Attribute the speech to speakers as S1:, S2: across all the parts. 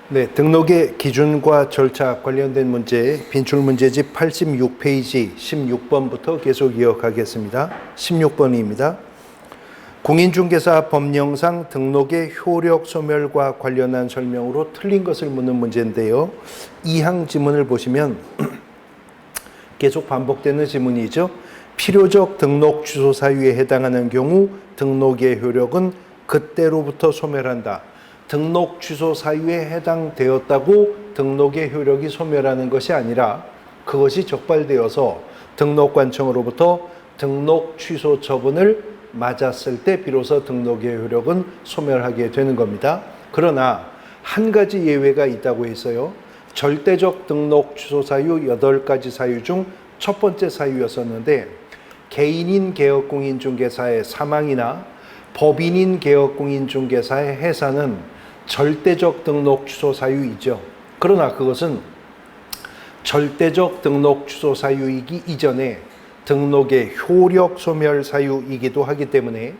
S1: 네, 등록의 기준과 절차 관련된 문제, 빈출문제집 86페이지 16번부터 계속 이어가겠습니다. 16번입니다. 공인중개사 법령상 등록의 효력 소멸과 관련한 설명으로 틀린 것을 묻는 문제인데요. 2항 지문을 보시면 계속 반복되는 지문이죠. 필요적 등록 취소 사유에 해당하는 경우 등록의 효력은 그때로부터 소멸한다. 등록 취소 사유에 해당되었다고 등록의 효력이 소멸하는 것이 아니라 그것이 적발되어서 등록관청으로부터 등록 취소 처분을 맞았을 때 비로소 등록의 효력은 소멸하게 되는 겁니다. 그러나 한 가지 예외가 있다고 했어요. 절대적 등록 취소 사유 8가지 사유 중 첫 번째 사유였었는데 개인인 개업공인중개사의 사망이나 법인인 개업공인중개사의 해산은 절대적 등록 취소 사유이죠. 그러나 그것은 절대적 등록 취소 사유이기 이전에 등록의 효력 소멸 사유이기도 하기 때문에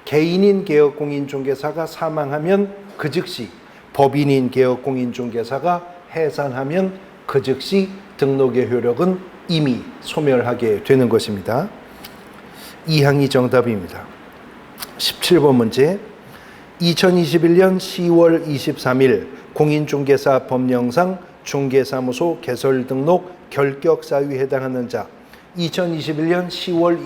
S1: 개인인 개업공인중개사가 사망하면 그 즉시 법인인 개업공인중개사가 해산하면 그 즉시 등록의 효력은 이미 소멸하게 되는 것입니다. 2항이 정답입니다. 17번 문제. 2021년 10월 23일 공인중개사 법령상 중개사무소 개설 등록 결격 사유에 해당하는 자 2021년 10월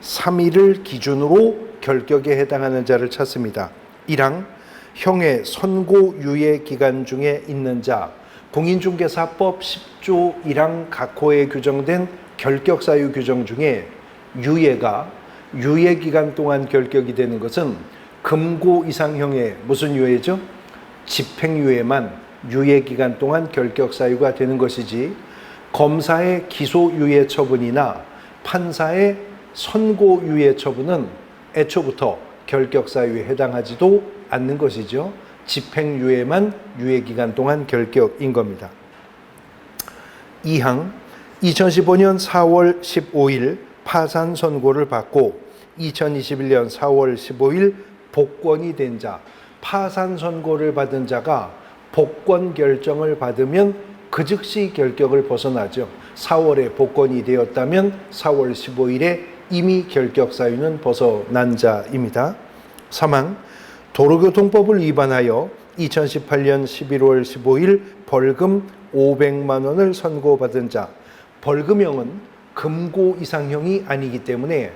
S1: 23일을 기준으로 결격에 해당하는 자를 찾습니다. 1항 형의 선고유예 기간 중에 있는 자 공인중개사법 10조 1항 각호에 규정된 결격 사유 규정 중에 유예 기간 동안 결격이 되는 것은 금고 이상형의 무슨 유예죠? 집행유예만 유예 기간 동안 결격 사유가 되는 것이지 검사의 기소유예 처분이나 판사의 선고유예 처분은 애초부터 결격 사유에 해당하지도 않는 것이죠. 집행유예만 유예 기간 동안 결격인 겁니다. 2항 2015년 4월 15일 파산 선고를 받고 2021년 4월 15일 복권이 된 자, 파산 선고를 받은 자가 복권 결정을 받으면 그 즉시 결격을 벗어나죠. 4월에 복권이 되었다면 4월 15일에 이미 결격 사유는 벗어난 자입니다. 3항 도로교통법을 위반하여 2018년 11월 15일 벌금 500만 원을 선고받은 자, 벌금형은 금고 이상형이 아니기 때문에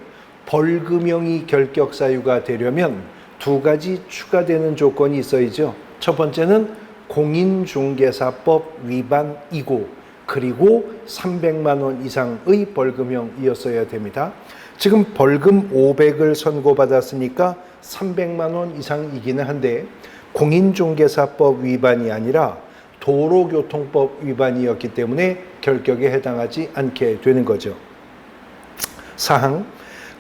S1: 벌금형이 결격 사유가 되려면 두 가지 추가되는 조건이 있어야죠. 첫 번째는 공인중개사법 위반이고 그리고 300만 원 이상의 벌금형이었어야 됩니다. 지금 벌금 500을 선고받았으니까 300만 원 이상이기는 한데 공인중개사법 위반이 아니라 도로교통법 위반이었기 때문에 결격에 해당하지 않게 되는 거죠. 4항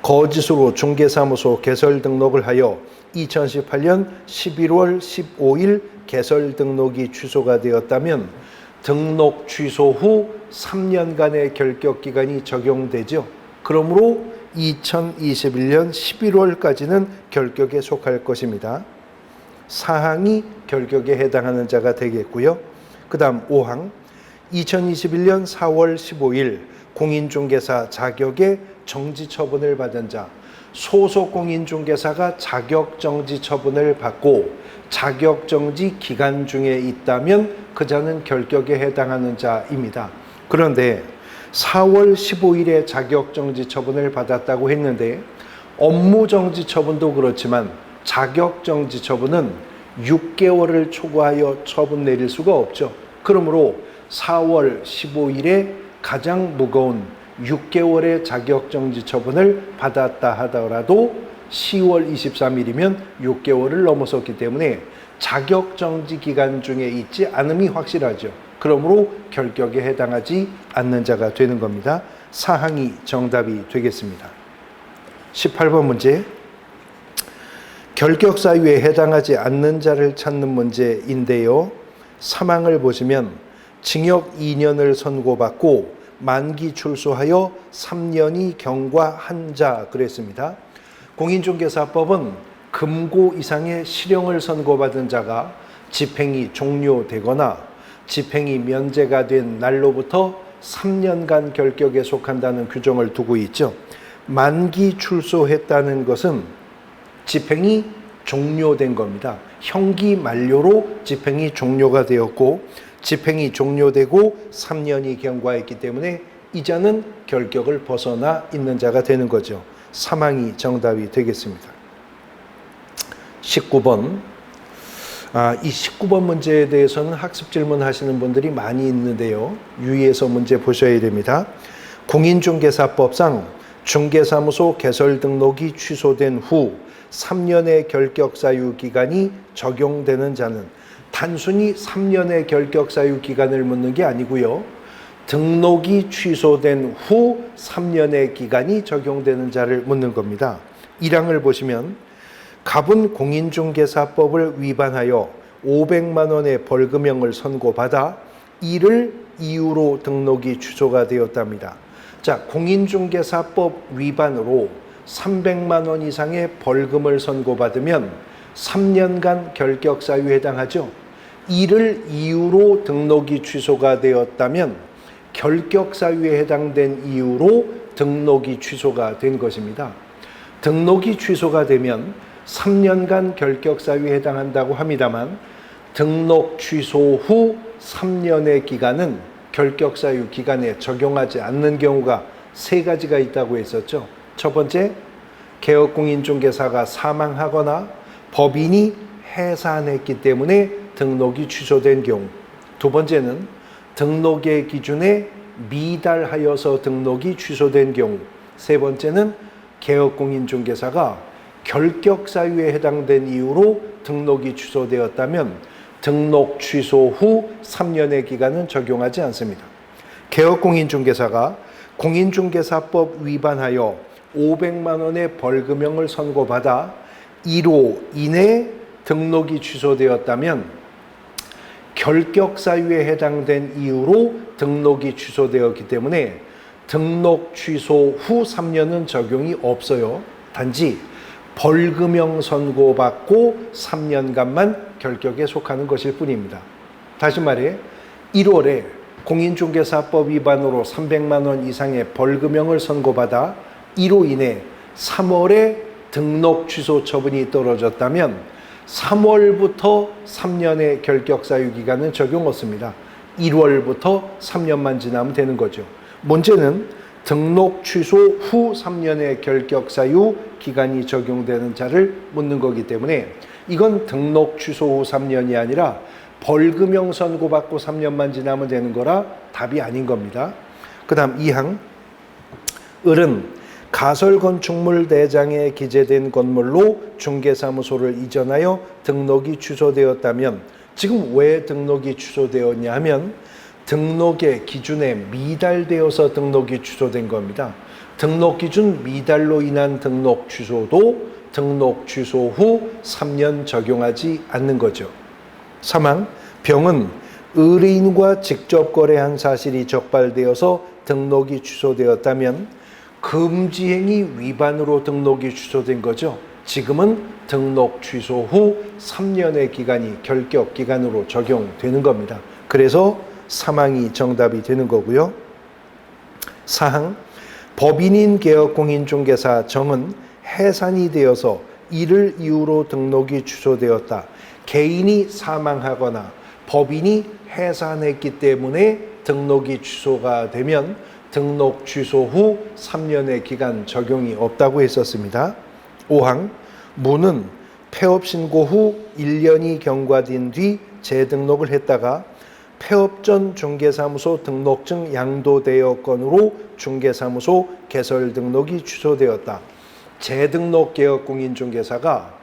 S1: 거짓으로 중개사무소 개설 등록을 하여 2018년 11월 15일 개설 등록이 취소가 되었다면 등록 취소 후 3년간의 결격 기간이 적용되죠. 그러므로 2021년 11월까지는 결격에 속할 것입니다. 4항이 결격에 해당하는 자가 되겠고요. 그 다음 5항 2021년 4월 15일 공인중개사 자격의 정지 처분을 받은 자 소속 공인중개사가 자격 정지 처분을 받고 자격 정지 기간 중에 있다면 그 자는 결격에 해당하는 자입니다. 그런데 4월 15일에 자격 정지 처분을 받았다고 했는데 업무 정지 처분도 그렇지만 자격 정지 처분은 6개월을 초과하여 처분 내릴 수가 없죠. 그러므로 4월 15일에 가장 무거운 6개월의 자격정지 처분을 받았다 하더라도 10월 23일이면 6개월을 넘어섰기 때문에 자격정지 기간 중에 있지 않음이 확실하죠. 그러므로 결격에 해당하지 않는 자가 되는 겁니다. 4항이 정답이 되겠습니다. 18번 문제. 결격 사유에 해당하지 않는 자를 찾는 문제인데요. 3항을 보시면 징역 2년을 선고받고 만기 출소하여 3년이 경과한 자 그랬습니다. 공인중개사법은 금고 이상의 실형을 선고받은 자가 집행이 종료되거나 집행이 면제가 된 날로부터 3년간 결격에 속한다는 규정을 두고 있죠. 만기 출소했다는 것은 집행이 종료된 겁니다. 형기 만료로 집행이 종료가 되었고 집행이 종료되고 3년이 경과했기 때문에 이자는 결격을 벗어나 있는 자가 되는 거죠. 사망이 정답이 되겠습니다. 19번. 이 19번 문제에 대해서는 학습 질문 하시는 분들이 많이 있는데요. 유의해서 문제 보셔야 됩니다. 공인중개사법상 중개사무소 개설 등록이 취소된 후 3년의 결격 사유 기간이 적용되는 자는 단순히 3년의 결격 사유 기간을 묻는 게 아니고요. 등록이 취소된 후 3년의 기간이 적용되는 자를 묻는 겁니다. 1항을 보시면 갑은 공인중개사법을 위반하여 500만 원의 벌금형을 선고받아 이를 이유로 등록이 취소가 되었답니다. 자, 공인중개사법 위반으로 300만 원 이상의 벌금을 선고받으면 3년간 결격 사유에 해당하죠. 이를 이유로 등록이 취소가 되었다면 결격 사유에 해당된 이유로 등록이 취소가 된 것입니다. 등록이 취소가 되면 3년간 결격 사유에 해당한다고 합니다만 등록 취소 후 3년의 기간은 결격 사유 기간에 적용하지 않는 경우가 3가지가 있다고 했었죠. 첫 번째, 개업공인중개사가 사망하거나 법인이 해산했기 때문에 등록이 취소된 경우. 두 번째는 등록의 기준에 미달하여서 등록이 취소된 경우. 세 번째는 개업공인중개사가 결격 사유에 해당된 이유로 등록이 취소되었다면 등록 취소 후 3년의 기간은 적용하지 않습니다. 개업공인중개사가 공인중개사법 위반하여 500만 원의 벌금형을 선고받아 이로 인해 등록이 취소되었다면 결격 사유에 해당된 이유로 등록이 취소되었기 때문에 등록 취소 후 3년은 적용이 없어요. 단지 벌금형 선고받고 3년간만 결격에 속하는 것일 뿐입니다. 다시 말해 1월에 공인중개사법 위반으로 300만 원 이상의 벌금형을 선고받아 이로 인해 3월에 등록 취소 처분이 떨어졌다면 3월부터 3년의 결격 사유 기간은 적용 없습니다. 1월부터 3년만 지나면 되는 거죠. 문제는 등록 취소 후 3년의 결격 사유 기간이 적용되는 자를 묻는 거기 때문에 이건 등록 취소 후 3년이 아니라 벌금형 선고받고 3년만 지나면 되는 거라 답이 아닌 겁니다. 그 다음 2항. 을은 가설건축물 대장에 기재된 건물로 중개사무소를 이전하여 등록이 취소되었다면 지금 왜 등록이 취소되었냐 하면 등록의 기준에 미달되어서 등록이 취소된 겁니다. 등록 기준 미달로 인한 등록 취소도 등록 취소 후 3년 적용하지 않는 거죠. 3항. 병은 의뢰인과 직접 거래한 사실이 적발되어서 등록이 취소되었다면 금지행위 위반으로 등록이 취소된 거죠. 지금은 등록 취소 후 3년의 기간이 결격 기간으로 적용되는 겁니다. 그래서 사망이 정답이 되는 거고요. 4항. 법인인 개업공인중개사 정은 해산이 되어서 이를 이유로 등록이 취소되었다. 개인이 사망하거나 법인이 해산했기 때문에 등록이 취소가 되면 등록 취소 후 3년의 기간 적용이 없다고 했었습니다. 5항. 무는 폐업 신고 후 1년이 경과된 뒤 재등록을 했다가 폐업 전 중개사무소 등록증 양도대여건으로 중개사무소 개설 등록이 취소되었다. 재등록 개업공인중개사가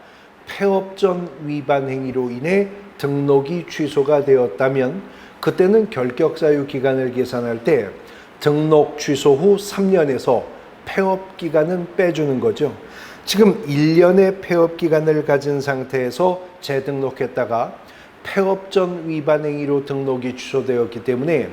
S1: 폐업 전 위반 행위로 인해 등록이 취소가 되었다면 그때는 결격사유 기간을 계산할 때 등록 취소 후 3년에서 폐업 기간은 빼주는 거죠. 지금 1년의 폐업 기간을 가진 상태에서 재등록했다가 폐업 전 위반 행위로 등록이 취소되었기 때문에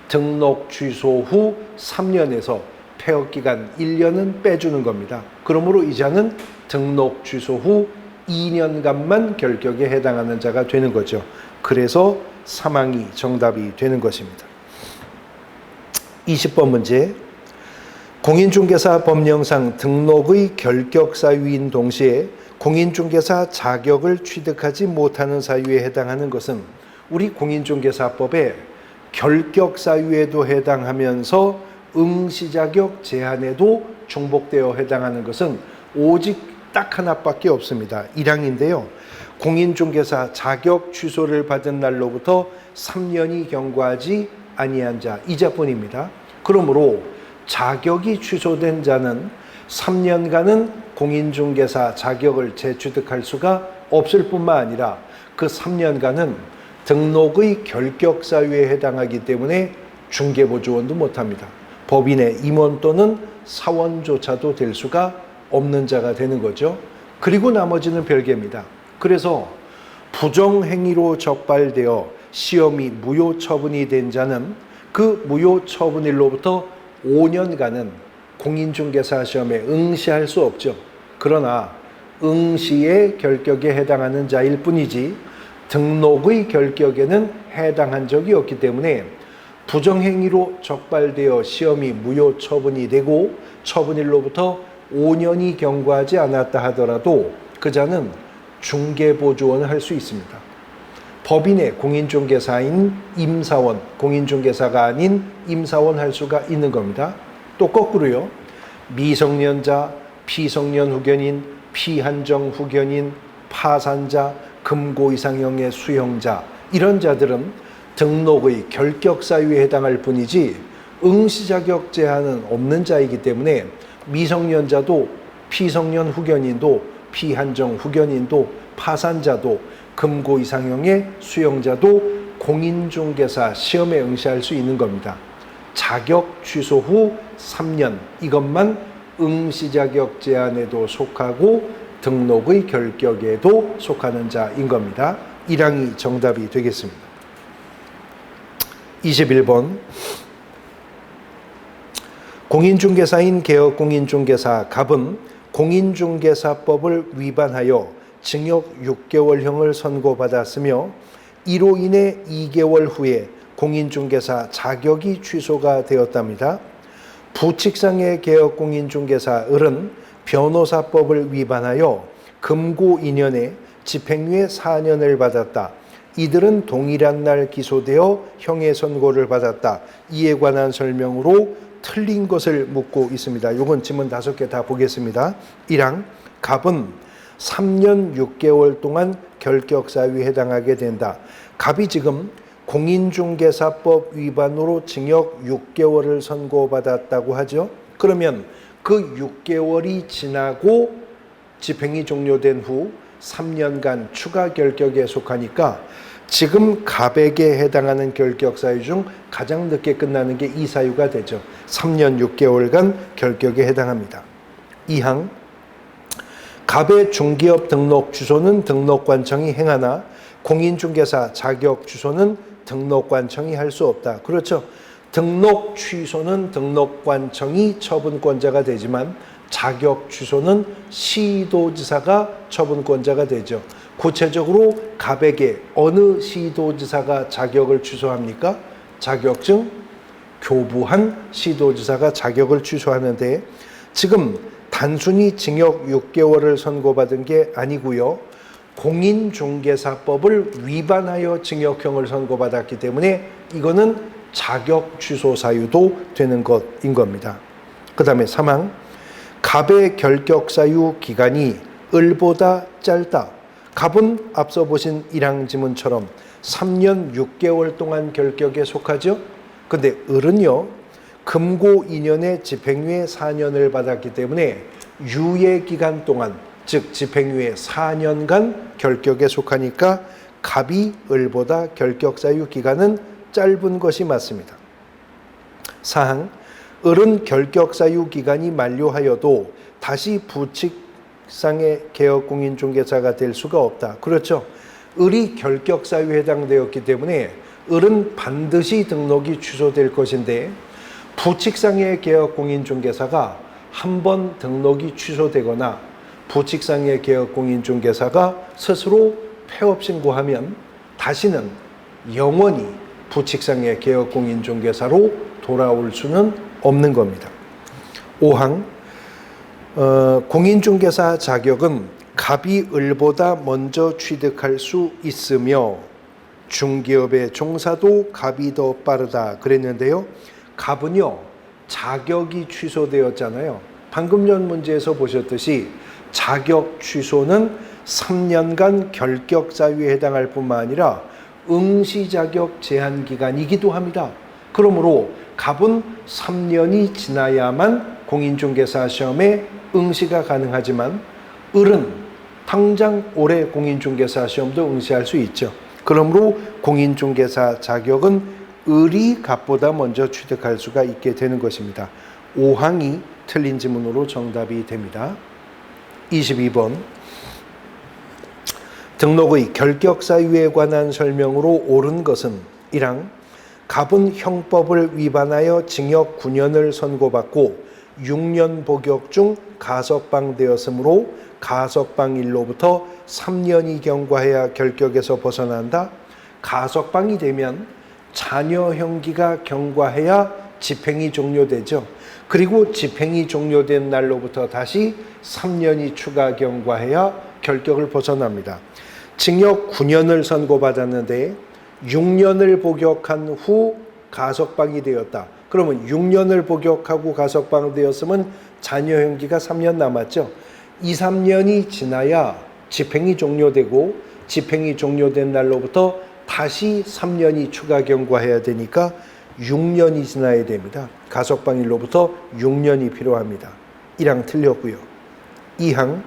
S1: 등록 취소 후 3년에서 폐업 기간 1년은 빼주는 겁니다. 그러므로 이자는 등록 취소 후 2년간만 결격에 해당하는 자가 되는 거죠. 그래서 사망이 정답이 되는 것입니다. 20번 문제. 공인중개사 법령상 등록의 결격 사유인 동시에 공인중개사 자격을 취득하지 못하는 사유에 해당하는 것은 우리 공인중개사법의 결격 사유에도 해당하면서 응시자격 제한에도 중복되어 해당하는 것은 오직 딱 하나밖에 없습니다. 1항인데요. 공인중개사 자격 취소를 받은 날로부터 3년이 경과하지 아니한 자, 이자뿐입니다. 그러므로 자격이 취소된 자는 3년간은 공인중개사 자격을 재취득할 수가 없을 뿐만 아니라 그 3년간은 등록의 결격 사유에 해당하기 때문에 중개보조원도 못합니다. 법인의 임원 또는 사원조차도 될 수가 없는 자가 되는 거죠. 그리고 나머지는 별개입니다. 그래서 부정행위로 적발되어 시험이 무효 처분이 된 자는 그 무효 처분일로부터 5년간은 공인중개사 시험에 응시할 수 없죠. 그러나 응시의 결격에 해당하는 자일 뿐이지 등록의 결격에는 해당한 적이 없기 때문에 부정행위로 적발되어 시험이 무효 처분이 되고 처분일로부터 5년이 경과하지 않았다 하더라도 그 자는 중개보조원을 할 수 있습니다. 법인의 공인중개사인 임사원, 공인중개사가 아닌 임사원 할 수가 있는 겁니다. 또 거꾸로요. 미성년자, 피성년 후견인, 피한정 후견인, 파산자, 금고 이상형의 수형자 이런 자들은 등록의 결격 사유에 해당할 뿐이지 응시 자격 제한은 없는 자이기 때문에 미성년자도 피성년 후견인도 피한정 후견인도 파산자도 금고 이상형의 수형자도 공인중개사 시험에 응시할 수 있는 겁니다. 자격 취소 후 3년 이것만 응시 자격 제한에도 속하고 등록의 결격에도 속하는 자인 겁니다. 1항이 정답이 되겠습니다. 21번. 공인중개사인 개업공인중개사 갑은 공인중개사법을 위반하여 징역 6개월형을 선고받았으며 이로 인해 2개월 후에 공인중개사 자격이 취소가 되었답니다. 부칙상의 개업공인중개사 을은 변호사법을 위반하여 금고 2년에 집행유예 4년을 받았다. 이들은 동일한 날 기소되어 형의 선고를 받았다. 이에 관한 설명으로 틀린 것을 묻고 있습니다. 이건 지문 5개 다 보겠습니다. 1항, 갑은 3년 6개월 동안 결격 사유에 해당하게 된다. 갑이 지금 공인중개사법 위반으로 징역 6개월을 선고받았다고 하죠. 그러면 그 6개월이 지나고 집행이 종료된 후 3년간 추가 결격에 속하니까 지금 갑에게 해당하는 결격 사유 중 가장 늦게 끝나는 게 이 사유가 되죠. 3년 6개월간 결격에 해당합니다. 2항, 갑의 중개업 등록 주소는 등록관청이 행하나 공인중개사 자격 주소는 등록관청이 할 수 없다. 그렇죠. 등록 취소는 등록관청이 처분권자가 되지만 자격 취소는 시도지사가 처분권자가 되죠. 구체적으로 갑에게 어느 시도지사가 자격을 취소합니까? 자격증 교부한 시도지사가 자격을 취소하는데 지금 단순히 징역 6개월을 선고받은 게 아니고요. 공인중개사법을 위반하여 징역형을 선고받았기 때문에 이거는 자격 취소 사유도 되는 것인 겁니다. 그 다음에 3항, 갑의 결격 사유 기간이 을보다 짧다. 갑은 앞서 보신 1항 지문처럼 3년 6개월 동안 결격에 속하죠. 근데 을은요, 금고 2년에 집행유예 4년을 받았기 때문에 유예 기간 동안, 즉 집행유예 4년간 결격에 속하니까 갑이 을보다 결격 사유 기간은 짧은 것이 맞습니다. 4항, 을은 결격 사유 기간이 만료하여도 다시 부칙상의 개업공인중개사가 될 수가 없다. 그렇죠. 을이 결격 사유에 해당되었기 때문에 을은 반드시 등록이 취소될 것인데 부칙상의 개업공인중개사가 한 번 등록이 취소되거나 부칙상의 개업공인중개사가 스스로 폐업 신고하면 다시는 영원히 부칙상의 개혁공인중개사로 돌아올 수는 없는 겁니다. 5항 공인중개사 자격은 갑이 을보다 먼저 취득할 수 있으며 중기업의 종사도 갑이 더 빠르다 그랬는데요. 갑은요 자격이 취소되었잖아요. 방금 전 문제에서 보셨듯이 자격 취소는 3년간 결격사유에 해당할 뿐만 아니라 응시자격 제한기간이기도 합니다. 그러므로 갑은 3년이 지나야만 공인중개사 시험에 응시가 가능하지만 을은 당장 올해 공인중개사 시험도 응시할 수 있죠. 그러므로 공인중개사 자격은 을이 갑보다 먼저 취득할 수가 있게 되는 것입니다. 5항이 틀린 지문으로 정답이 됩니다. 22번 등록의 결격사유에 관한 설명으로 옳은 것은 1항 갑은 형법을 위반하여 징역 9년을 선고받고 6년 복역 중 가석방되었으므로 가석방일로부터 3년이 경과해야 결격에서 벗어난다. 가석방이 되면 자녀형기가 경과해야 집행이 종료되죠. 그리고 집행이 종료된 날로부터 다시 3년이 추가 경과해야 결격을 벗어납니다. 징역 9년을 선고받았는데 6년을 복역한 후 가석방이 되었다. 그러면 6년을 복역하고 가석방되었으면 자녀형기가 3년 남았죠. 2, 3년이 지나야 집행이 종료되고 집행이 종료된 날로부터 다시 3년이 추가 경과해야 되니까 6년이 지나야 됩니다. 가석방일로부터 6년이 필요합니다. 1항 틀렸고요. 2항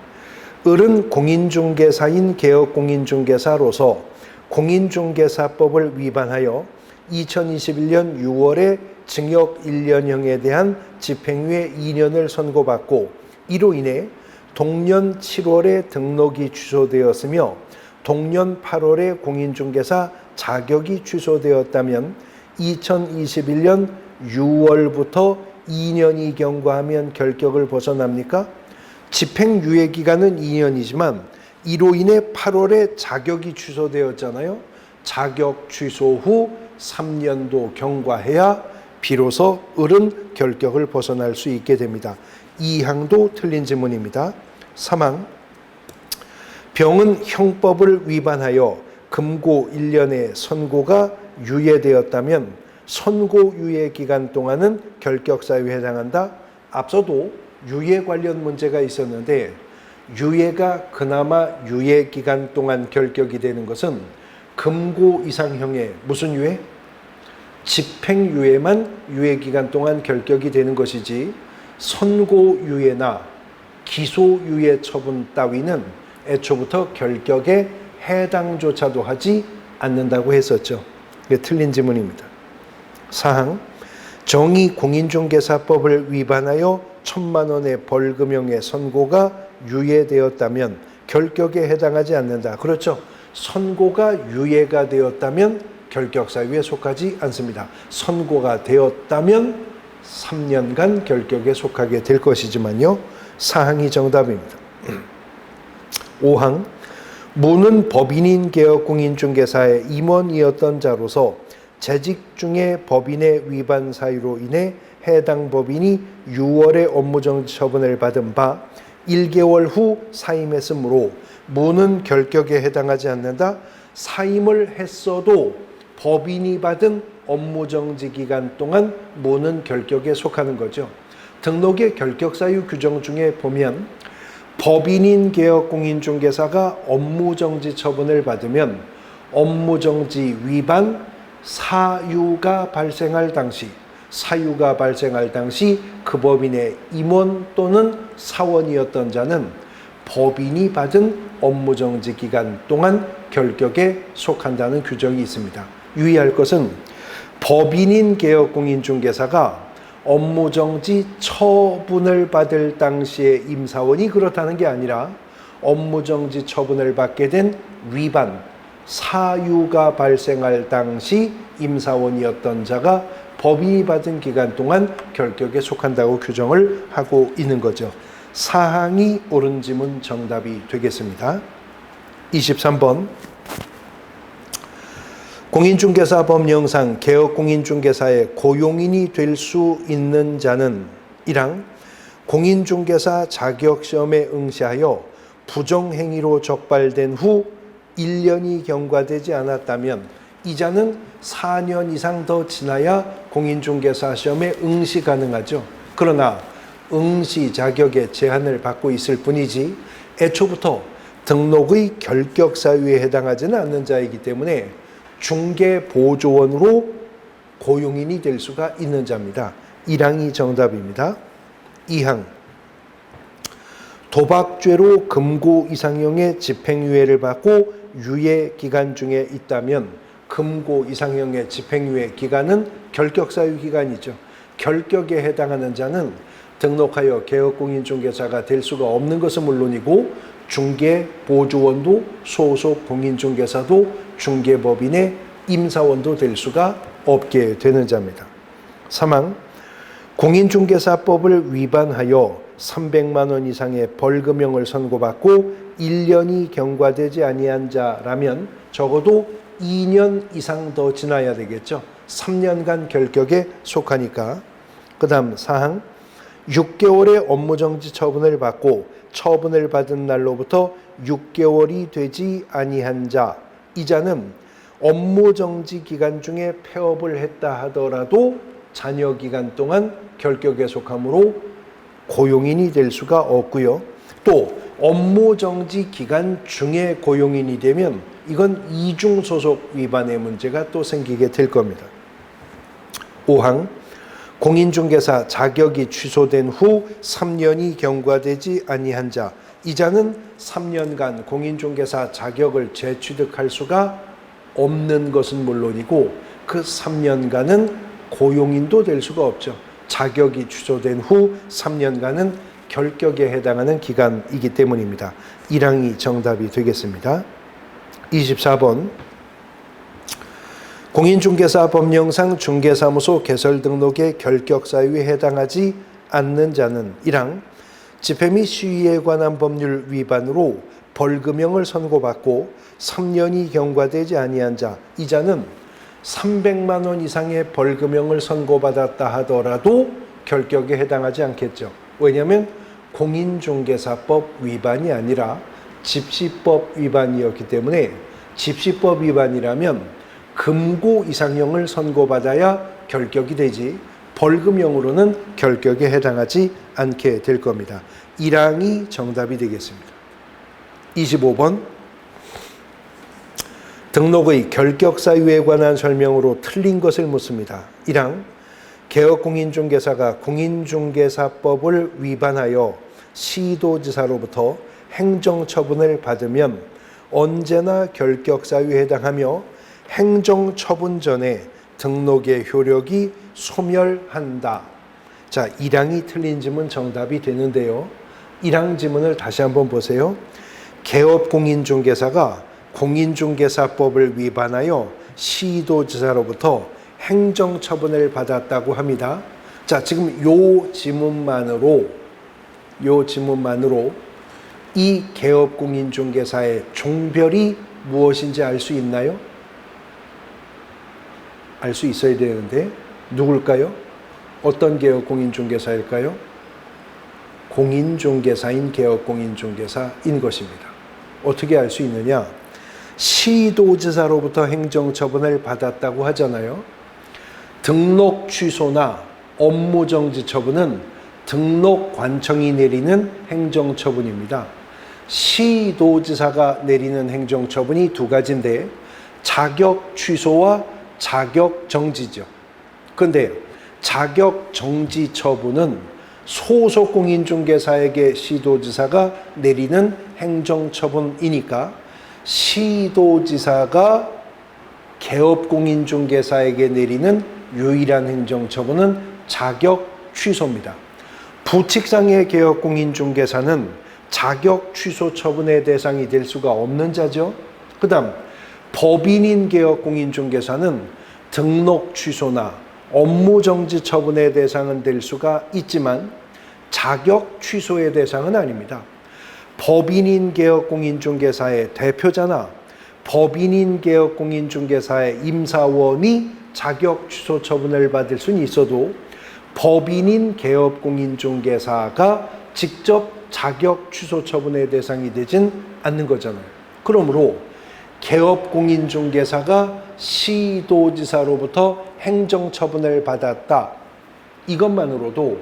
S1: 을은 공인중개사인 개업공인중개사로서 공인중개사법을 위반하여 2021년 6월에 징역 1년형에 대한 집행유예 2년을 선고받고 이로 인해 동년 7월에 등록이 취소되었으며 동년 8월에 공인중개사 자격이 취소되었다면 2021년 6월부터 2년이 경과하면 결격을 벗어납니까? 집행유예 기간은 2년이지만 이로 인해 8월에 자격이 취소되었잖아요. 자격 취소 후 3년도 경과해야 비로소 을은 결격을 벗어날 수 있게 됩니다. 2항도 틀린 지문입니다. 3항 병은 형법을 위반하여 금고 1년의 선고가 유예되었다면 선고 유예 기간 동안은 결격사유에 해당한다. 앞서도 유예 관련 문제가 있었는데 유예가 그나마 유예 기간 동안 결격이 되는 것은 금고 이상형의 무슨 유예? 집행유예만 유예 기간 동안 결격이 되는 것이지 선고유예나 기소유예 처분 따위는 애초부터 결격에 해당조차도 하지 않는다고 했었죠. 이게 틀린 지문입니다. 4항 정의 공인중개사법을 위반하여 1,000만 원의 벌금형의 선고가 유예되었다면 결격에 해당하지 않는다. 그렇죠. 선고가 유예가 되었다면 결격사유에 속하지 않습니다. 선고가 되었다면 3년간 결격에 속하게 될 것이지만요. 4항이 정답입니다. 5항 무는 법인인 개업공인중개사의 임원이었던 자로서 재직 중에 법인의 위반 사유로 인해 해당 법인이 6월에 업무정지 처분을 받은 바 1개월 후 사임했으므로 무는 결격에 해당하지 않는다. 사임을 했어도 법인이 받은 업무정지 기간 동안 무는 결격에 속하는 거죠. 등록의 결격사유 규정 중에 보면 법인인 개업공인중개사가 업무정지 처분을 받으면 업무정지 위반 사유가 발생할 당시 그 법인의 임원 또는 사원이었던 자는 법인이 받은 업무정지 기간 동안 결격에 속한다는 규정이 있습니다. 유의할 것은 법인인 개업공인중개사가 업무정지 처분을 받을 당시의 임사원이 그렇다는 게 아니라 업무정지 처분을 받게 된 위반 사유가 발생할 당시 임사원이었던 자가 법인이 받은 기간 동안 결격에 속한다고 규정을 하고 있는 거죠. 4항이 옳은 지문 정답이 되겠습니다. 23번 공인중개사 법령상 개업공인중개사의 고용인이 될 수 있는 자는 1항 공인중개사 자격시험에 응시하여 부정행위로 적발된 후 1년이 경과되지 않았다면 이자는 4년 이상 더 지나야 공인중개사 시험에 응시 가능하죠. 그러나 응시 자격에 제한을 받고 있을 뿐이지 애초부터 등록의 결격 사유에 해당하지는 않는 자이기 때문에 중개보조원으로 고용인이 될 수가 있는 자입니다. 1항이 정답입니다. 2항 도박죄로 금고 이상형의 집행유예를 받고 유예 기간 중에 있다면 금고 이상형의 집행유예 기간은 결격사유 기간이죠. 결격에 해당하는 자는 등록하여 개업공인중개사가 될 수가 없는 것은 물론이고 중개보조원도 소속 공인중개사도 중개법인의 임사원도 될 수가 없게 되는 자입니다. 3항 공인중개사법을 위반하여 300만 원 이상의 벌금형을 선고받고 1년이 경과되지 아니한 자라면 적어도 2년 이상 더 지나야 되겠죠. 3년간 결격에 속하니까. 그 다음 4항 6개월의 업무정지 처분을 받고 처분을 받은 날로부터 6개월이 되지 아니한 자, 이 자는 업무정지 기간 중에 폐업을 했다 하더라도 잔여 기간 동안 결격에 속하므로 고용인이 될 수가 없고요. 또 업무정지 기간 중에 고용인이 되면 이건 이중소속 위반의 문제가 또 생기게 될 겁니다. 5항 공인중개사 자격이 취소된 후 3년이 경과되지 아니한 자, 이 자는 3년간 공인중개사 자격을 재취득할 수가 없는 것은 물론이고 그 3년간은 고용인도 될 수가 없죠. 자격이 취소된 후 3년간은 결격에 해당하는 기간이기 때문입니다. 1항이 정답이 되겠습니다. 24번 공인중개사 법령상 중개사무소 개설 등록의 결격 사유에 해당하지 않는 자는 1항 집회 및 시위에 관한 법률 위반으로 벌금형을 선고받고 3년이 경과되지 아니한 자, 이 자는 300만 원 이상의 벌금형을 선고받았다 하더라도 결격에 해당하지 않겠죠. 왜냐하면 공인중개사법 위반이 아니라 집시법 위반이었기 때문에 집시법 위반이라면 금고 이상형을 선고받아야 결격이 되지 벌금형으로는 결격에 해당하지 않게 될 겁니다. 1항이 정답이 되겠습니다. 25번 등록의 결격 사유에 관한 설명으로 틀린 것을 묻습니다. 1항 개업공인중개사가 공인중개사법을 위반하여 시도지사로부터 행정처분을 받으면 언제나 결격 사유에 해당하며 행정처분 전에 등록의 효력이 소멸한다. 자, 1항이 틀린 지문 정답이 되는데요. 1항 지문을 다시 한번 보세요. 개업공인중개사가 공인중개사법을 위반하여 시도지사로부터 행정처분을 받았다고 합니다. 자, 지금 요 지문만으로 이 개업공인중개사의 종별이 무엇인지 알 수 있나요? 알 수 있어야 되는데 누굴까요? 어떤 개업공인중개사일까요? 공인중개사인 개업공인중개사인 것입니다. 어떻게 알 수 있느냐? 시도지사로부터 행정처분을 받았다고 하잖아요. 등록 취소나 업무정지 처분은 등록관청이 내리는 행정처분입니다. 시도지사가 내리는 행정처분이 두 가지인데 자격 취소와 자격 정지죠. 그런데 자격 정지 처분은 소속 공인중개사에게 시도지사가 내리는 행정처분이니까 시도지사가 개업공인중개사에게 내리는 유일한 행정처분은 자격 취소입니다. 부칙상의 개업공인중개사는 자격 취소 처분의 대상이 될 수가 없는 자죠. 그 다음 법인인 개업공인중개사는 등록 취소나 업무정지 처분의 대상은 될 수가 있지만 자격 취소의 대상은 아닙니다. 법인인 개업공인중개사의 대표자나 법인인 개업공인중개사의 임사원이 자격 취소 처분을 받을 수는 있어도 법인인 개업공인중개사가 직접 자격 취소 처분의 대상이 되진 않는 거잖아요. 그러므로 개업공인중개사가 시도지사로부터 행정처분을 받았다. 이것만으로도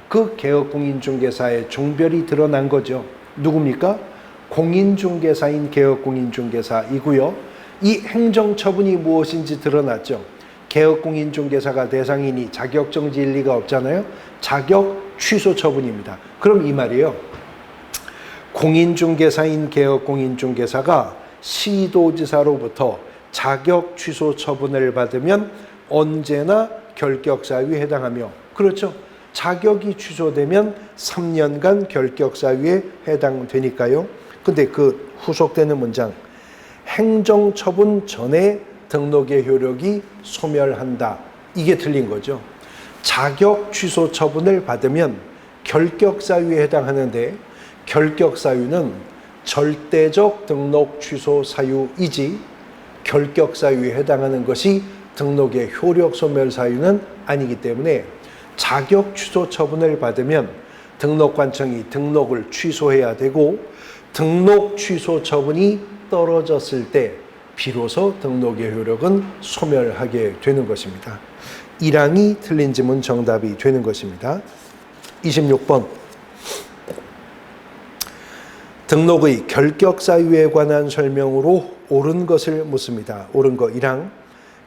S1: 그 개업공인중개사의 종별이 드러난 거죠. 누굽니까? 공인중개사인 개업공인중개사이고요. 이 행정처분이 무엇인지 드러났죠. 개업공인중개사가 대상이니 자격정지일 리가 없잖아요. 자격 취소 처분입니다. 그럼 이 말이에요. 공인중개사인 개업공인중개사가 시도지사로부터 자격 취소 처분을 받으면 언제나 결격사유에 해당하며, 그렇죠. 자격이 취소되면 3년간 결격사유에 해당되니까요. 근데 그 후속되는 문장, 행정처분 전에 등록의 효력이 소멸한다. 이게 틀린 거죠. 자격 취소 처분을 받으면 결격사유에 해당하는데, 결격사유는 절대적 등록 취소 사유이지 결격사유에 해당하는 것이 등록의 효력 소멸 사유는 아니기 때문에 자격 취소 처분을 받으면 등록관청이 등록을 취소해야 되고, 등록 취소 처분이 떨어졌을 때 비로소 등록의 효력은 소멸하게 되는 것입니다. 1항이 틀린 지문 정답이 되는 것입니다. 26번. 등록의 결격사유에 관한 설명으로 옳은 것을 묻습니다. 옳은 거 1항.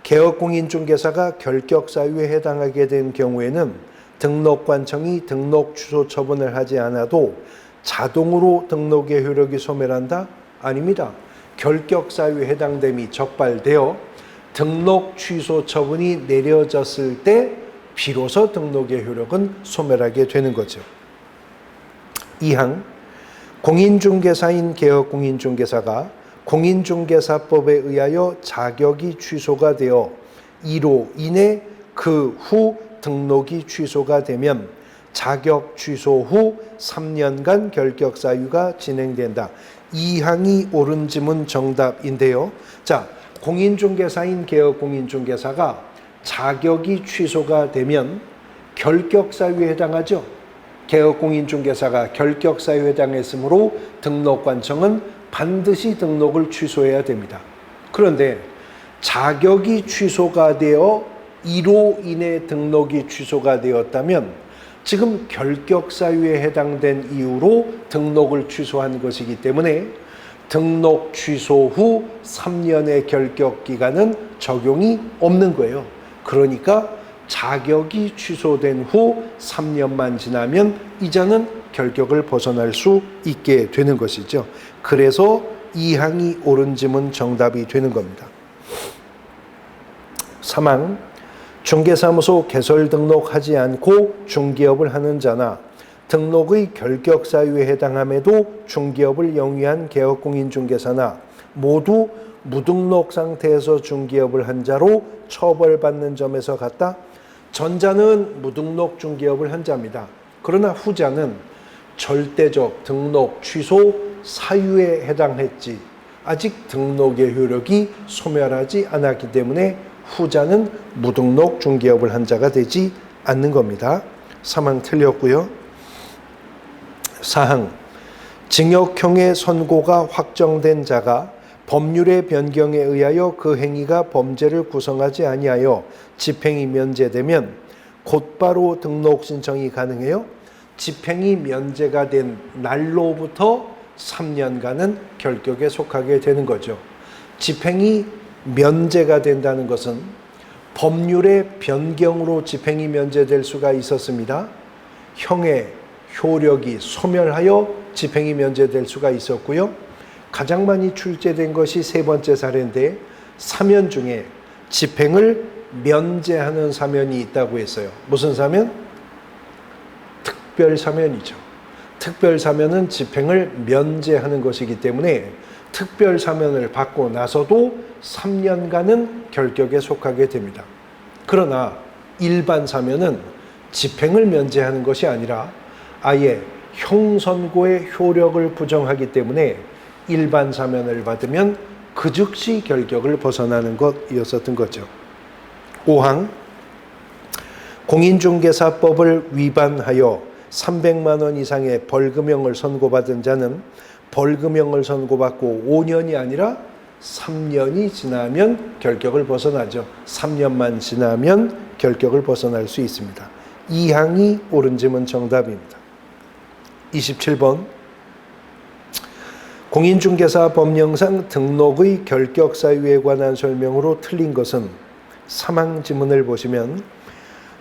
S1: 개업공인중개사가 결격사유에 해당하게 된 경우에는 등록관청이 등록 취소 처분을 하지 않아도 자동으로 등록의 효력이 소멸한다? 아닙니다. 결격사유에 해당됨이 적발되어 등록 취소 처분이 내려졌을 때 비로소 등록의 효력은 소멸하게 되는 거죠. 2항. 공인중개사인 개업공인중개사가 공인중개사법에 의하여 자격이 취소가 되어 이로 인해 그 후 등록이 취소가 되면 자격 취소 후 3년간 결격사유가 진행된다. 2항이 옳은 지문 정답인데요. 자, 공인중개사인 개업공인중개사가 자격이 취소가 되면 결격사유에 해당하죠. 개업공인중개사가 결격사유에 해당했으므로 등록관청은 반드시 등록을 취소해야 됩니다. 그런데 자격이 취소가 되어 이로 인해 등록이 취소가 되었다면 지금 결격사유에 해당된 이유로 등록을 취소한 것이기 때문에 등록 취소 후 3년의 결격기간은 적용이 없는 거예요. 그러니까 자격이 취소된 후 3년만 지나면 이자는 결격을 벗어날 수 있게 되는 것이죠. 그래서 2항이 옳은 지문 정답이 되는 겁니다. 3항. 중개사무소 개설 등록하지 않고 중개업을 하는 자나 등록의 결격사유에 해당함에도 중개업을 영위한 개업공인중개사나 모두 무등록 상태에서 중개업을 한 자로 처벌받는 점에서 같다. 전자는 무등록 중개업을 한 자입니다. 그러나 후자는 절대적 등록 취소 사유에 해당했지 아직 등록의 효력이 소멸하지 않았기 때문에 후자는 무등록 중개업을 한 자가 되지 않는 겁니다. 3항 틀렸고요. 4항. 징역형의 선고가 확정된 자가 법률의 변경에 의하여 그 행위가 범죄를 구성하지 아니하여 집행이 면제되면 곧바로 등록 신청이 가능해요. 집행이 면제가 된 날로부터 3년간은 결격에 속하게 되는 거죠. 집행이 면제가 된다는 것은 법률의 변경으로 집행이 면제될 수가 있었습니다. 형의 효력이 소멸하여 집행이 면제될 수가 있었고요. 가장 많이 출제된 것이 세 번째 사례인데 사면 중에 집행을 면제하는 사면이 있다고 했어요. 무슨 사면? 특별사면이죠. 특별사면은 집행을 면제하는 것이기 때문에 특별사면을 받고 나서도 3년간은 결격에 속하게 됩니다. 그러나 일반 사면은 집행을 면제하는 것이 아니라 아예 형선고의 효력을 부정하기 때문에 일반 사면을 받으면 그 즉시 결격을 벗어나는 것이었었던 거죠. 5항 공인중개사법을 위반하여 300만 원 이상의 벌금형을 선고받은 자는 벌금형을 선고받고 5년이 아니라 3년이 지나면 결격을 벗어나죠. 3년만 지나면 결격을 벗어날 수 있습니다. 2항이 옳은 질문 정답입니다. 27번 공인중개사 법령상 등록의 결격 사유에 관한 설명으로 틀린 것은 3항 지문을 보시면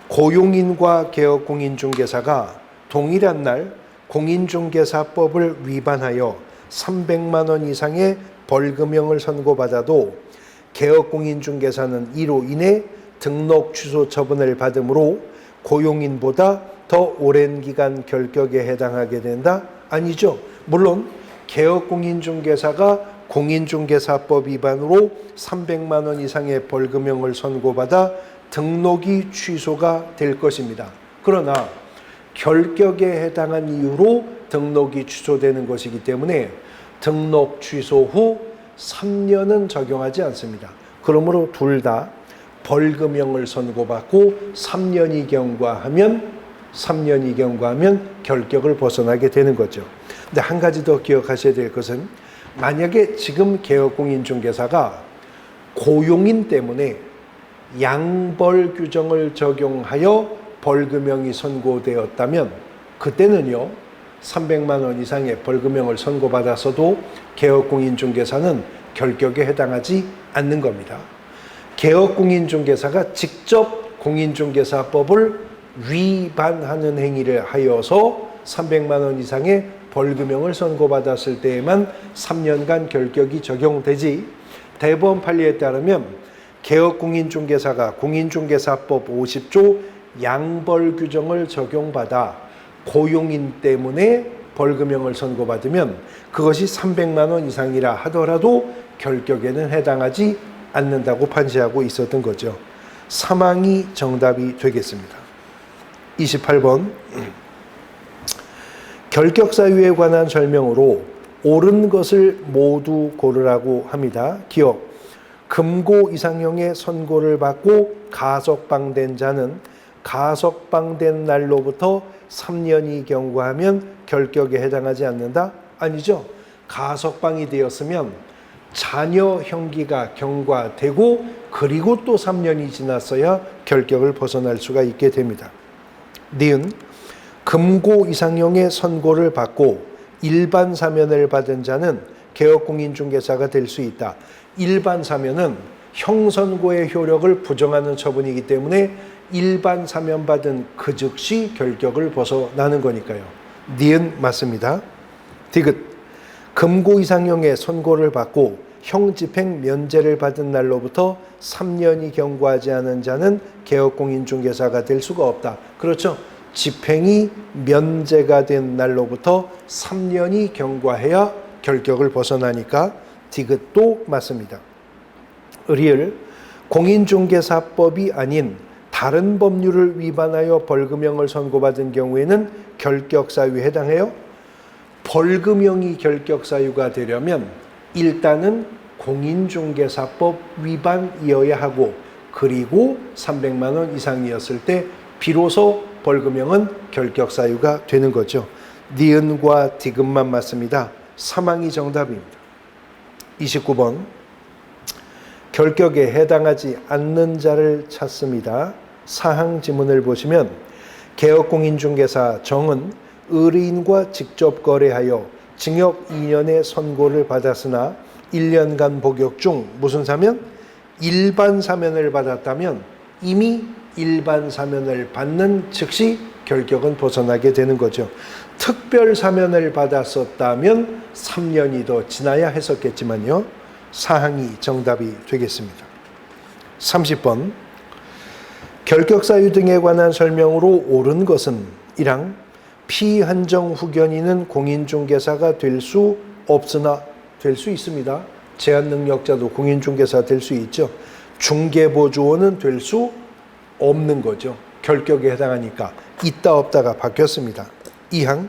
S1: 고용인과 개업공인중개사가 동일한 날 공인중개사법을 위반하여 300만 원 이상의 벌금형을 선고받아도 개업공인중개사는 이로 인해 등록 취소 처분을 받으므로 고용인보다 더 오랜 기간 결격에 해당하게 된다? 아니죠. 물론 개업공인중개사가 공인중개사법 위반으로 300만 원 이상의 벌금형을 선고받아 등록이 취소가 될 것입니다. 그러나 결격에 해당한 이유로 등록이 취소되는 것이기 때문에 등록 취소 후 3년은 적용하지 않습니다. 그러므로 둘 다 벌금형을 선고받고 3년이 경과하면 결격을 벗어나게 되는 거죠. 근데 한 가지 더 기억하셔야 될 것은 만약에 지금 개업공인중개사가 고용인 때문에 양벌 규정을 적용하여 벌금형이 선고되었다면 그때는요 300만 원 이상의 벌금형을 선고받았어도 개업공인중개사는 결격에 해당하지 않는 겁니다. 개업공인중개사가 직접 공인중개사법을 위반하는 행위를 하여서 300만 원 이상의 벌금형을 선고받았을 때에만 3년간 결격이 적용되지, 대법원 판례에 따르면 개업공인중개사가 공인중개사법 50조 양벌 규정을 적용받아 고용인 때문에 벌금형을 선고받으면 그것이 300만 원 이상이라 하더라도 결격에는 해당하지 않는다고 판시하고 있었던 거죠. 3항이 정답이 되겠습니다. 28번 결격 사유에 관한 설명으로 옳은 것을 모두 고르라고 합니다. 기억 금고 이상형의 선고를 받고 가석방된 자는 가석방된 날로부터 3년이 경과하면 결격에 해당하지 않는다? 아니죠. 가석방이 되었으면 자녀 형기가 경과되고 그리고 또 3년이 지났어야 결격을 벗어날 수가 있게 됩니다. 니은 금고 이상형의 선고를 받고 일반 사면을 받은 자는 개업공인중개사가 될 수 있다. 일반 사면은 형선고의 효력을 부정하는 처분이기 때문에 일반 사면 받은 그 즉시 결격을 벗어나는 거니까요. 니은 맞습니다. 디귿 금고 이상형의 선고를 받고 형집행 면제를 받은 날로부터 3년이 경과하지 않은 자는 개업공인중개사가 될 수가 없다. 그렇죠. 집행이 면제가 된 날로부터 3년이 경과해야 결격을 벗어나니까 디귿도 맞습니다. 리을 공인중개사법이 아닌 다른 법률을 위반하여 벌금형을 선고받은 경우에는 결격 사유에 해당해요? 벌금형이 결격 사유가 되려면 일단은 공인중개사법 위반이어야 하고 그리고 300만 원 이상이었을 때 비로소 벌금형은 결격 사유가 되는 거죠. 니은과 디귿만 맞습니다. 3항이 정답입니다. 29번 결격에 해당하지 않는 자를 찾습니다. 4항 지문을 보시면 개업공인중개사 정은 의뢰인과 직접 거래하여 징역 2년의 선고를 받았으나 1년간 복역 중 무슨 사면? 일반 사면을 받았다면 이미 일반 사면을 받는 즉시 결격은 벗어나게 되는 거죠. 특별 사면을 받았었다면 3년이 더 지나야 했었겠지만요. 4항이 정답이 되겠습니다. 30번 결격 사유 등에 관한 설명으로 옳은 것은 1항 피한정 후견인은 공인중개사가 될 수 없으나 될 수 있습니다. 제한 능력자도 공인중개사 될 수 있죠. 중개보조원은 될 수 없는 거죠. 결격에 해당하니까 있다 없다가 바뀌었습니다. 2항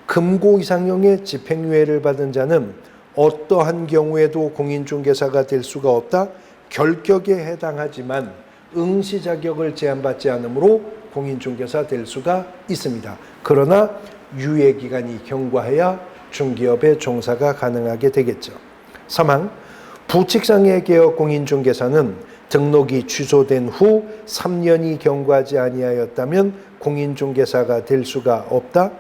S1: 금고 이상형의 집행유예를 받은 자는 어떠한 경우에도 공인중개사가 될 수가 없다. 결격에 해당하지만 응시 자격을 제한받지 않으므로 공인중개사 될 수가 있습니다. 그러나 유예기간이 경과해야 중개업의 종사가 가능하게 되겠죠. 3항 부칙상의 개업 공인중개사는 등록이 취소된 후 3년이 경과하지 아니하였다면 공인중개사가 될 수가 없다.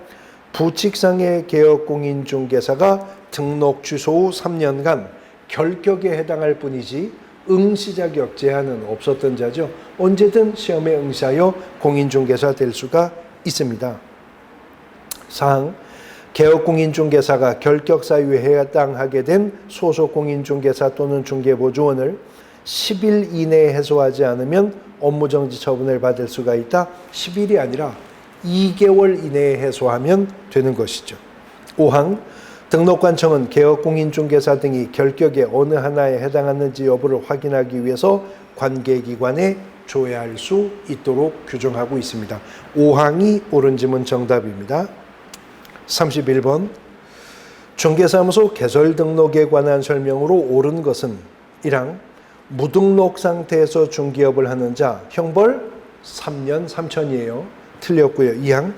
S1: 부칙상의 개업 공인중개사가 등록 취소 후 3년간 결격에 해당할 뿐이지 응시 자격 제한은 없었던 자죠. 언제든 시험에 응시하여 공인중개사 될 수가 있습니다. 4항 개업공인중개사가 결격사유에 해당하게 된 소속공인중개사 또는 중개보조원을 10일 이내에 해소하지 않으면 업무정지 처분을 받을 수가 있다. 10일이 아니라 2개월 이내에 해소하면 되는 것이죠. 5항 등록관청은 개업공인중개사 등이 결격의 어느 하나에 해당하는지 여부를 확인하기 위해서 관계기관에 조회할 수 있도록 규정하고 있습니다. 5항이 옳은 지문 정답입니다. 31번 중개사무소 개설 등록에 관한 설명으로 옳은 것은 1항 무등록 상태에서 중개업을 하는 자 형벌 3년 3천이에요. 틀렸고요. 2항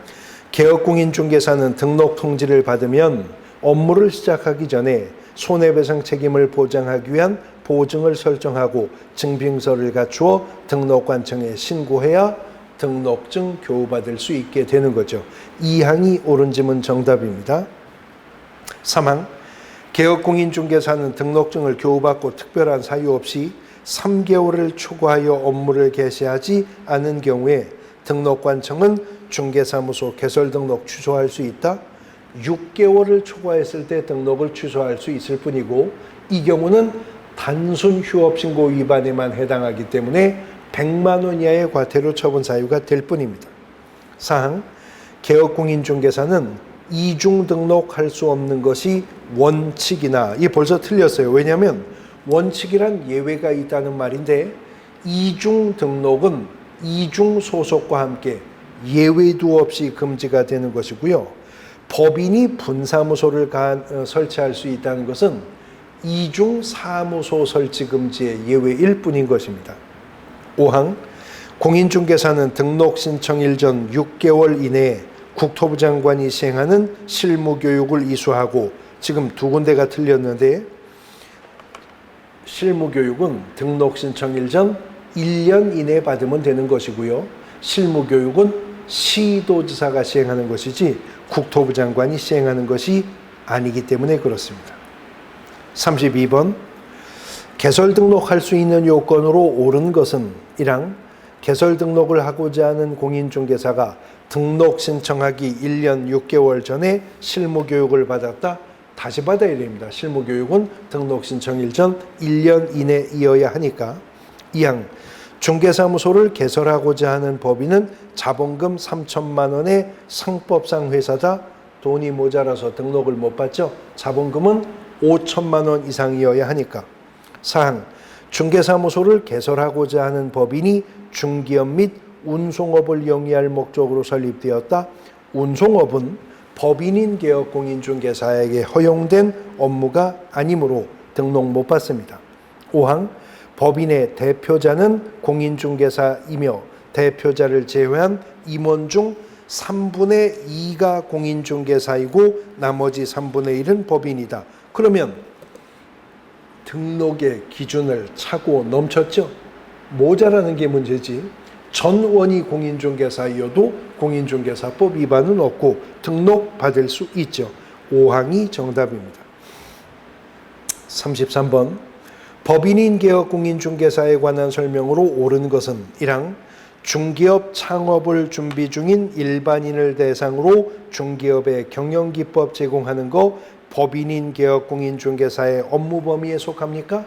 S1: 개업공인중개사는 등록 통지를 받으면 업무를 시작하기 전에 손해배상 책임을 보장하기 위한 보증을 설정하고 증빙서를 갖추어 등록관청에 신고해야 등록증 교부받을 수 있게 되는 거죠. 2항이 옳은 지문 정답입니다. 3항 개업공인중개사는 등록증을 교부받고 특별한 사유 없이 3개월을 초과하여 업무를 개시하지 않은 경우에 등록관청은 중개사무소 개설 등록 취소할 수 있다. 6개월을 초과했을 때 등록을 취소할 수 있을 뿐이고 이 경우는 단순 휴업신고 위반에만 해당하기 때문에 100만 원 이하의 과태료 처분 사유가 될 뿐입니다. 4항 개업공인중개사는 이중 등록할 수 없는 것이 원칙이나 이게 벌써 틀렸어요. 왜냐하면 원칙이란 예외가 있다는 말인데 이중 등록은 이중 소속과 함께 예외도 없이 금지가 되는 것이고요. 법인이 분사무소를 설치할 수 있다는 것은 이중 사무소 설치 금지의 예외일 뿐인 것입니다. 5항 공인중개사는 등록 신청일 전 6개월 이내에 국토부 장관이 시행하는 실무교육을 이수하고 지금 두 군데가 틀렸는데 실무교육은 등록 신청일 전 1년 이내에 받으면 되는 것이고요. 실무교육은 시도지사가 시행하는 것이지 국토부 장관이 시행하는 것이 아니기 때문에 그렇습니다. 32번 개설 등록할 수 있는 요건으로 옳은 것은 1항 개설 등록을 하고자 하는 공인중개사가 등록 신청하기 1년 6개월 전에 실무교육을 받았다. 다시 받아야 됩니다. 실무교육은 등록 신청일 전 1년 이내이어야 하니까. 2항 중개사무소를 개설하고자 하는 법인은 자본금 3천만 원의 상법상 회사다. 돈이 모자라서 등록을 못 받죠. 자본금은 5천만 원 이상이어야 하니까. 4항 중개사무소를 개설하고자 하는 법인이 중기업 및 운송업을 영위할 목적으로 설립되었다. 운송업은 법인인 개업공인중개사에게 허용된 업무가 아니므로 등록 못 받습니다. 5항 법인의 대표자는 공인중개사이며 대표자를 제외한 임원 중 3분의 2가 공인중개사이고 나머지 3분의 1은 법인이다. 그러면 등록의 기준을 차고 넘쳤죠. 모자라는 게 문제지. 전원이 공인중개사이어도 공인중개사법 위반은 없고 등록 받을 수 있죠. 5항이 정답입니다. 33번 법인인 개업 공인중개사에 관한 설명으로 옳은 것은 1항 중개업 창업을 준비 중인 일반인을 대상으로 중개업의 경영기법 제공하는 거 법인인 개업공인중개사의 업무 범위에 속합니까?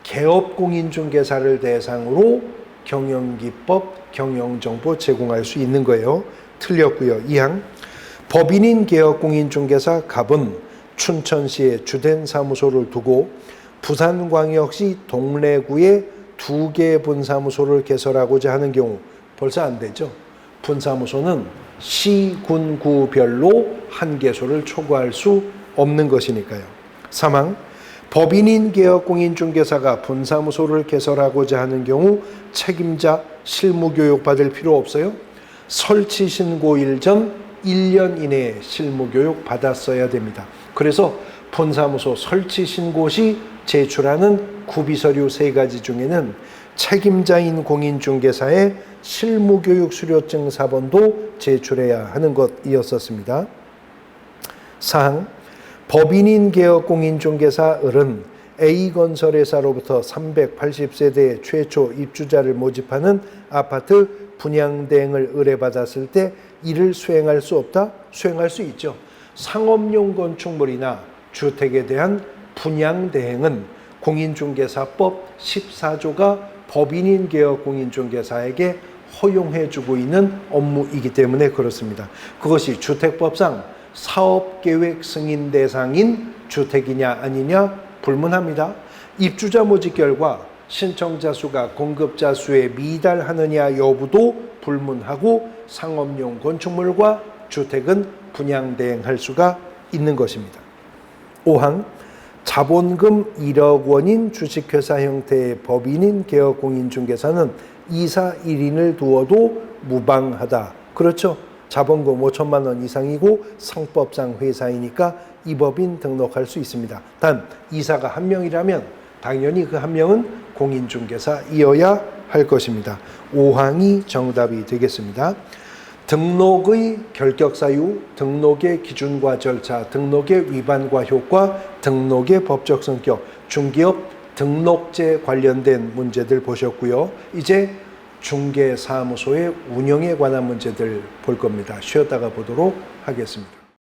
S1: 개업공인중개사를 대상으로 경영기법, 경영정보 제공할 수 있는 거예요. 틀렸고요. 2항 법인인 개업공인중개사 갑은 춘천시에 주된 사무소를 두고 부산광역시 동래구에 2개의 분사무소를 개설하고자 하는 경우 벌써 안 되죠. 분사무소는 시, 군, 구별로 1개소를 초과할 수 없는 것이니까요. 사망. 법인인 개업 공인중개사가 분사무소를 개설하고자 하는 경우 책임자 실무교육 받을 필요 없어요. 설치 신고일 전 1년 이내에 실무교육 받았어야 됩니다. 그래서 분사무소 설치 신고 시 제출하는 구비서류 3가지 중에는 책임자인 공인중개사의 실무교육 수료증 사본도 제출해야 하는 것이었었습니다. 사항. 법인인 개업 공인중개사 을은 A건설회사로부터 380세대 최초 입주자를 모집하는 아파트 분양대행을 의뢰받았을 때 이를 수행할 수 없다? 수행할 수 있죠. 상업용 건축물이나 주택에 대한 분양대행은 공인중개사법 14조가 법인인 개업 공인중개사에게 허용해주고 있는 업무이기 때문에 그렇습니다. 그것이 주택법상 사업계획 승인 대상인 주택이냐 아니냐 불문합니다. 입주자 모집 결과 신청자 수가 공급자 수에 미달하느냐 여부도 불문하고 상업용 건축물과 주택은 분양대행할 수가 있는 것입니다. 5항. 자본금 1억 원인 주식회사 형태의 법인인 개업 공인중개사는 이사 1인을 두어도 무방하다. 그렇죠. 자본금 5천만 원 이상이고 성법상 회사이니까 이 법인 등록할 수 있습니다. 단 이사가 1명이라면 당연히 그 1명은 공인중개사이어야 할 것입니다. 5항이 정답이 되겠습니다. 등록의 결격사유, 등록의 기준과 절차, 등록의 위반과 효과, 등록의 법적 성격, 중개업 등록제 관련된 문제들 보셨고요. 이제 중개사무소의 운영에 관한 문제들 볼 겁니다. 쉬었다가 보도록 하겠습니다.